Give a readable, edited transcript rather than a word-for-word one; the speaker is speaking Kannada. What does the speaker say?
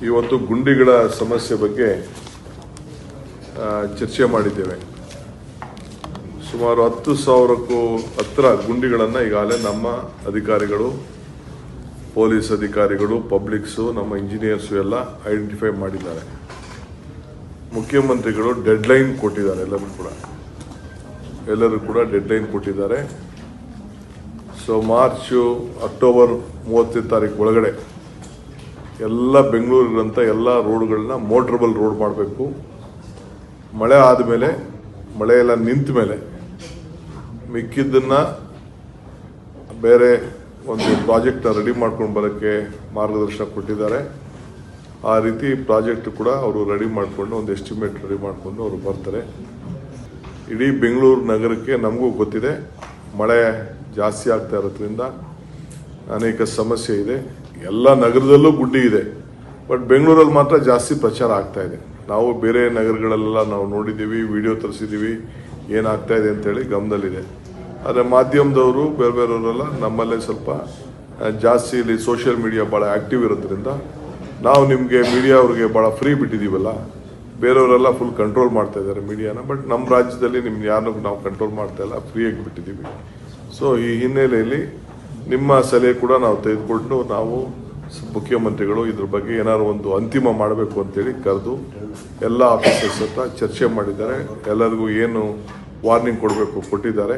ಇವತ್ತು ಗುಂಡಿಗಳ ಸಮಸ್ಯೆ ಬಗ್ಗೆ ಚರ್ಚೆ ಮಾಡಿದ್ದೇವೆ. ಸುಮಾರು 10,000ಕ್ಕೂ ಹತ್ತಿರ ಗುಂಡಿಗಳನ್ನು ಈಗಾಗಲೇ ನಮ್ಮ ಅಧಿಕಾರಿಗಳು, ಪೊಲೀಸ್ ಅಧಿಕಾರಿಗಳು, ಪಬ್ಲಿಕ್ಸು, ನಮ್ಮ ಇಂಜಿನಿಯರ್ಸು ಎಲ್ಲ ಐಡೆಂಟಿಫೈ ಮಾಡಿದ್ದಾರೆ. ಮುಖ್ಯಮಂತ್ರಿಗಳು ಡೆಡ್ಲೈನ್ ಕೊಟ್ಟಿದ್ದಾರೆ. ಎಲ್ಲರೂ ಕೂಡ ಡೆಡ್ಲೈನ್ ಕೊಟ್ಟಿದ್ದಾರೆ. ಸೊ ಅಕ್ಟೋಬರ್ 30 ತಾರೀಕು ಒಳಗಡೆ ಎಲ್ಲ ಬೆಂಗಳೂರಿನಂಥ ಎಲ್ಲ ರೋಡ್ಗಳನ್ನ ಮೋಟ್ರಬಲ್ ರೋಡ್ ಮಾಡಬೇಕು. ಮಳೆ ಆದಮೇಲೆ, ಮಳೆ ಎಲ್ಲ ನಿಂತ ಮೇಲೆ ಮಿಕ್ಕಿದ್ದನ್ನು ಬೇರೆ ಒಂದು ಪ್ರಾಜೆಕ್ಟ್ನ ರೆಡಿ ಮಾಡ್ಕೊಂಡು ಬರೋಕ್ಕೆ ಮಾರ್ಗದರ್ಶನ ಕೊಟ್ಟಿದ್ದಾರೆ. ಆ ರೀತಿ ಪ್ರಾಜೆಕ್ಟ್ ಕೂಡ ಅವರು ರೆಡಿ ಮಾಡಿಕೊಂಡು ಒಂದು ಎಸ್ಟಿಮೇಟ್ ರೆಡಿ ಮಾಡಿಕೊಂಡು ಅವರು ಬರ್ತಾರೆ. ಇಡೀ ಬೆಂಗಳೂರು ನಗರಕ್ಕೆ ನಮಗೂ ಗೊತ್ತಿದೆ, ಮಳೆ ಜಾಸ್ತಿ ಆಗ್ತಾ ಇರೋದ್ರಿಂದ ಅನೇಕ ಸಮಸ್ಯೆ ಇದೆ. ಎಲ್ಲ ನಗರದಲ್ಲೂ ಗುಡ್ಡಿ ಇದೆ, ಬಟ್ ಬೆಂಗಳೂರಲ್ಲಿ ಮಾತ್ರ ಜಾಸ್ತಿ ಪ್ರಚಾರ ಆಗ್ತಾ ಇದೆ. ನಾವು ಬೇರೆ ನಗರಗಳೆಲ್ಲ ನಾವು ನೋಡಿದ್ದೀವಿ, ವಿಡಿಯೋ ತರಿಸಿದ್ದೀವಿ, ಏನಾಗ್ತಾ ಇದೆ ಅಂತೇಳಿ ಗಮನದಲ್ಲಿದೆ. ಆದರೆ ಮಾಧ್ಯಮದವರು ಬೇರೆಯವರೆಲ್ಲ ನಮ್ಮಲ್ಲೇ ಸ್ವಲ್ಪ ಜಾಸ್ತಿ ಇಲ್ಲಿ ಸೋಷಿಯಲ್ ಮೀಡಿಯಾ ಭಾಳ ಆ್ಯಕ್ಟಿವ್ ಇರೋದ್ರಿಂದ ನಾವು ನಿಮಗೆ ಮೀಡಿಯಾ ಅವ್ರಿಗೆ ಭಾಳ ಫ್ರೀ ಬಿಟ್ಟಿದ್ದೀವಲ್ಲ, ಬೇರೆಯವರೆಲ್ಲ ಫುಲ್ ಕಂಟ್ರೋಲ್ ಮಾಡ್ತಾ ಇದ್ದಾರೆ ಮೀಡಿಯಾನ. ಬಟ್ ನಮ್ಮ ರಾಜ್ಯದಲ್ಲಿ ನಿಮ್ಗೆ ಯಾರನ್ನೂ ನಾವು ಕಂಟ್ರೋಲ್ ಮಾಡ್ತಾ ಇಲ್ಲ, ಫ್ರೀಯಾಗಿ ಬಿಟ್ಟಿದ್ದೀವಿ. ಸೊ ಈ ಹಿನ್ನೆಲೆಯಲ್ಲಿ ನಿಮ್ಮ ಸಲಹೆ ಕೂಡ ನಾವು ತೆಗೆದುಕೊಂಡು ನಾವು ಮುಖ್ಯಮಂತ್ರಿಗಳು ಇದ್ರ ಬಗ್ಗೆ ಏನಾದ್ರು ಒಂದು ಅಂತಿಮ ಮಾಡಬೇಕು ಅಂತೇಳಿ ಕರೆದು ಎಲ್ಲ ಆಫೀಸರ್ಸ್ ಹತ್ರ ಚರ್ಚೆ ಮಾಡಿದ್ದಾರೆ. ಎಲ್ಲರಿಗೂ ಏನು ವಾರ್ನಿಂಗ್ ಕೊಡಬೇಕು ಕೊಟ್ಟಿದ್ದಾರೆ.